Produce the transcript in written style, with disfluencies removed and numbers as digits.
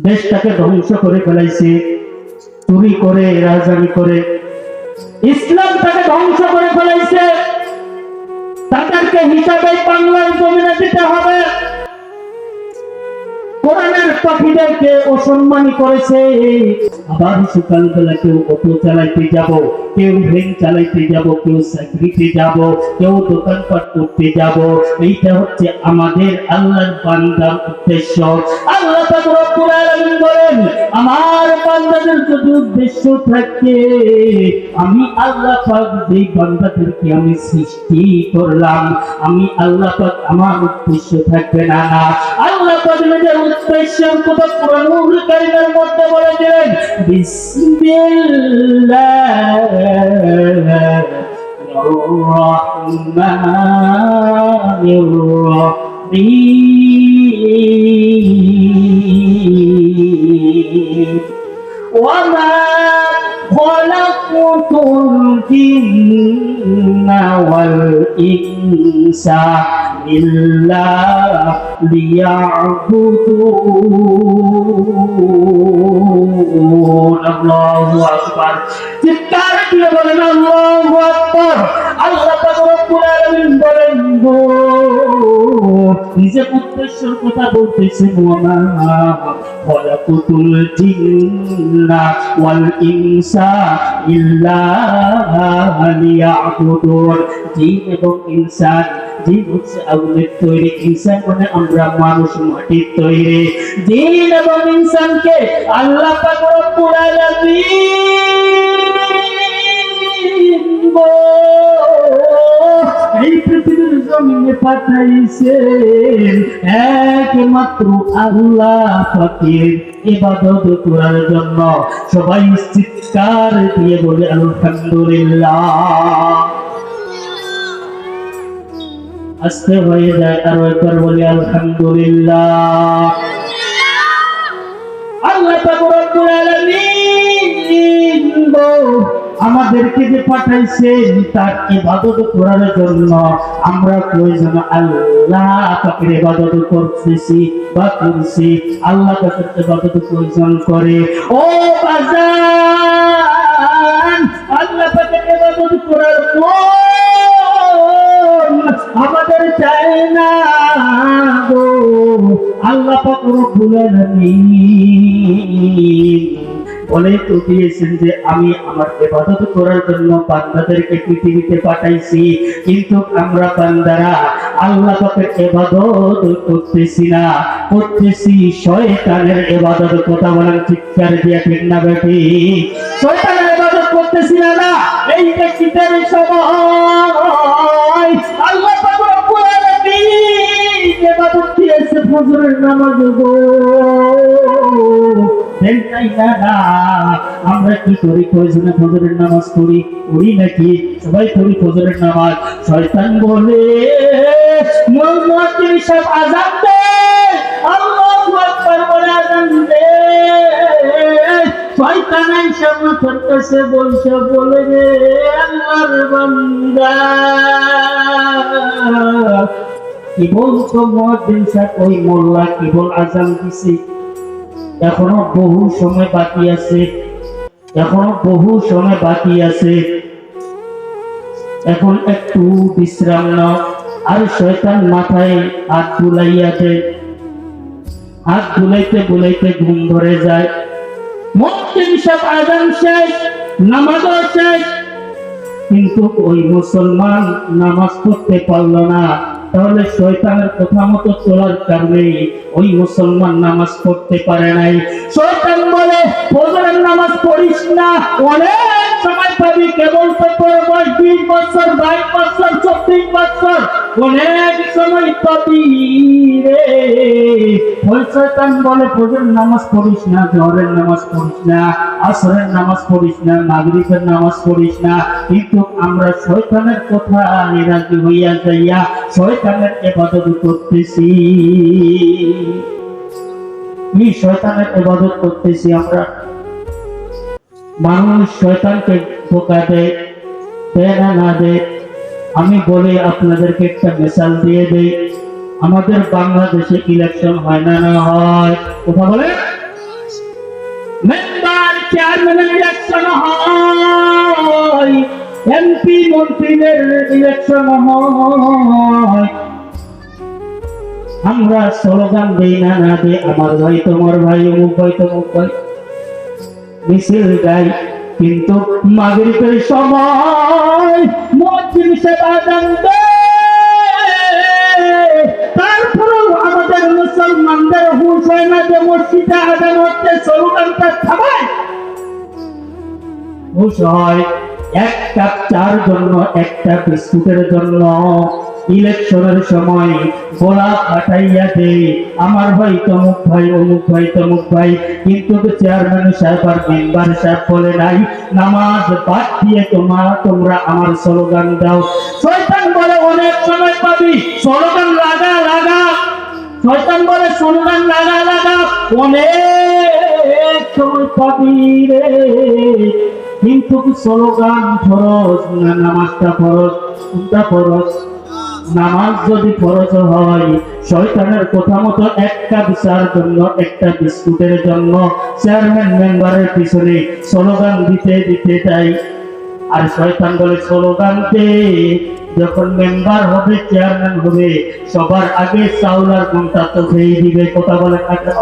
দেশটাকে ধ্বংস করে ফেলাইছে, চুরি করে রাজধানী করে ইসলামটাকে ধ্বংস করে ফেলাইছে। তাদেরকে হিসাবে বাংলার জমিনে দিতে হবে। কোরআনের পাখিদেরকে অসম্মানী করেছে। আবার সকালবেলা কেউ অটো চালাইতে যাব, কেউ ভ্যান চালাইতে যাব, কেউ চাকরিতে যাব, কেউ দোকানপাট করতে যাব। এইটা হচ্ছে আমাদের আল্লাহর বান্দার উদ্দেশ্য। আল্লাহ পাক রব্বুল আলামিন বলেন, আমার বান্দাদের যদি উদ্দেশ্য থাকে, আমি আল্লাহ পাক যেই বান্দাদেরকে আমি সৃষ্টি করলাম, আমি আল্লাহ পাক আমার উদ্দেশ্য থাকবে না। আল্লাহ পাক নিজের উদ্দেশ্যের কথা কোরআনুল কারীমের মধ্যে বলে দিলেন, বিসমিল্লাহির রহমানির রহিম। ওয়ামা খলাকুতুল জিন্না ওয়াল ইনসা ইল্লা লিয়াবুদুন। আল্লাহু আকবার। চিৎকার দিয়ে বলেন আল্লাহু আকবার। আল্লাহ পাক রব্বুল আলামিন বলেন, নিজের উদ্দেশ্যের কথা বলতেছেন, ওয়ামা খলাকুতুল জিন্না ওয়াল ইনসা ইল্লা লিয়াবুদুন। জিন এবং ইনসান, জিন হচ্ছে আগুনের তৈরি, ইনসান মানে আমরা মানুষ মাটির তৈরি। জিন এবং ইনসানকে আল্লাহ পাক রব্বুল আলামিন এই পৃথিবীর জমিনে পাঠাইছেন একমাত্র আল্লাহ পাকের ইবাদত করার জন্য। সবাই চিৎকার দিয়ে বলে আলহামদুলিল্লাহ। আস্তে হয়ে যায়, আরো একবার বলি আলহামদুলিল্লাহ। আল্লাহ পাক রব্বুল আলামিন আমাদেরকে যে পাঠাইছেন তার ইবাদত করার জন্য। আমরা প্রয়োজন আল্লাহ পাকের ইবাদত করতেছি বা করছি, আল্লাহ পাকের ইবাদত প্রয়োজন করে। ও বাজান, আল্লাহ পাকের ইবাদত করার আমাদের চাই না গো। আল্লাহ পাক রব্বুল আলামিন বলে তো দিয়েছেন যে আমি আমার ইবাদত করার জন্য বান্দাদেরকে পৃথিবীতে পাঠাইছি, কিন্তু আমরা বান্দারা আল্লাহ পাকের ইবাদত করতেছি না, করতেছি শয়তানের ইবাদত। কথা বলেন চিৎকার দিয়ে, ঠিক না বেটি? শয়তানের ইবাদত করতেছি না। এই ব্যক্তিদের সময় আল্লাহ পাক রব্বুল আলামিন ইবাদত দিয়েছে ফজরের নামাজ গো। আমরা কি করি? প্রয়োজনে ফজরের নামাজ পড়ি নাকি? সবাই পড়ি ফজরের নামাজ। শয়তান বলে মুয়াজ্জিন সাহেব আযান দে, আল্লাহু আকবার বলে আযান দে। শয়তান আইসা মাথার কাছে বসে বলে রে আল্লাহর বান্দা, কি বলছো মুয়াজ্জিন সাহেব? ওই মোল্লা কেবল আযান দিছে, এখনো বহু সময় বাকি আছে, এখনো বহু সময় বাকি আছে, এখন একটু বিশ্রাম নাও। আর শয়তান মাথায় হাত বুলাইয়া দেয়, হাত বুলাইতে বুলাইতে ঘুম ধরে যায়। মুয়াজ্জিন সাহেব আযান শেষ, নামাজ শেষ, কিন্তু ওই মুসলমান নামাজ পড়তে পারল না। তাহলে শয়তানের কথা মতো চলার কারণে ওই মুসলমান নামাজ পড়তে পারে নাই। শয়তান বলে ফজরের নামাজ পড়িস না, অনেক সময় পাবি, কেবল তো তোর বয়স 20 বছর, 22 বছর, 24 বছর, অনেক সময় পাবি রে। ওই শয়তান বলে ফজরের নামাজ পড়িস না, জোহরের নামাজ পড়িস না, আসরের নামাজ পড়িস না, মাগরিবের নামাজ পড়িস না। কিন্তু আমরা শয়তানের কথা রাজি হইয়া যাইয়া শয়তানের ইবাদত করতেছি। কি শয়তানের ইবাদত করতেছি আমরা? মানুষ শয়তানকে ধোঁকা দেয়, না দেয়। আমি বলি আপনাদেরকে একটা মিসাল দিয়ে দেই। আমাদের বাংলাদেশে ইলেকশন হয় না? না হয়? কথা বলে মেম্বার চেয়ারম্যানের ইলেকশন হয়, এমপি মন্ত্রীদের ইলেকশন হয়, আমরা স্লোগান দেই না না দে আমার ভাই তোমার ভাই অমুক ভাই তমুক ভাই মিছিল গাই, কিন্তু মাগরিবের সময় মুয়াজ্জিন সাহেব আযান দেয়, তারপরেও আমাদের মুসলমানদের হুঁশ হয় না যে মসজিদে আযান হচ্ছে স্লোগানটা থামায়। হুঁশ হয় এক কাপ চার জন্য, একটা বিস্কুটের জন্য ইলেকশনের সময় গোলা ফাটাইয়া দে আমার ভাই তমুক ভাই অমুক ভাই তমুক ভাই, কিন্তু চেয়ারম্যান সাহেব আর মেম্বার সাহেব বলে নাই নামাজ বাদ দিয়ে তোমরা আমার স্লোগান দাও। শয়তান বলে অনেক সময় পাবি স্লোগান লাগা লাগা, শয়তান বলে স্লোগান লাগা লাগা অনেক সময় পাবি রে, কিন্তু স্লোগান ফরজ না নামাজটা ফরজ? কোনটা ফরজ? নামাজ যদি ফরজ হয়, শয়তানের কথা মতো একটা বিচার জন্য, একটা বিস্কুটের জন্য চেয়ারম্যান মেম্বারের পিছনে স্লোগান দিতে দিতে যাই। আর শয়তান বলে স্লোগান দে, যখন মেম্বার হবে চেয়ারম্যান হবে সবার আগে চাউলার ঘন্টা তো খেয়ে দিবে। কথা বলে না কেন?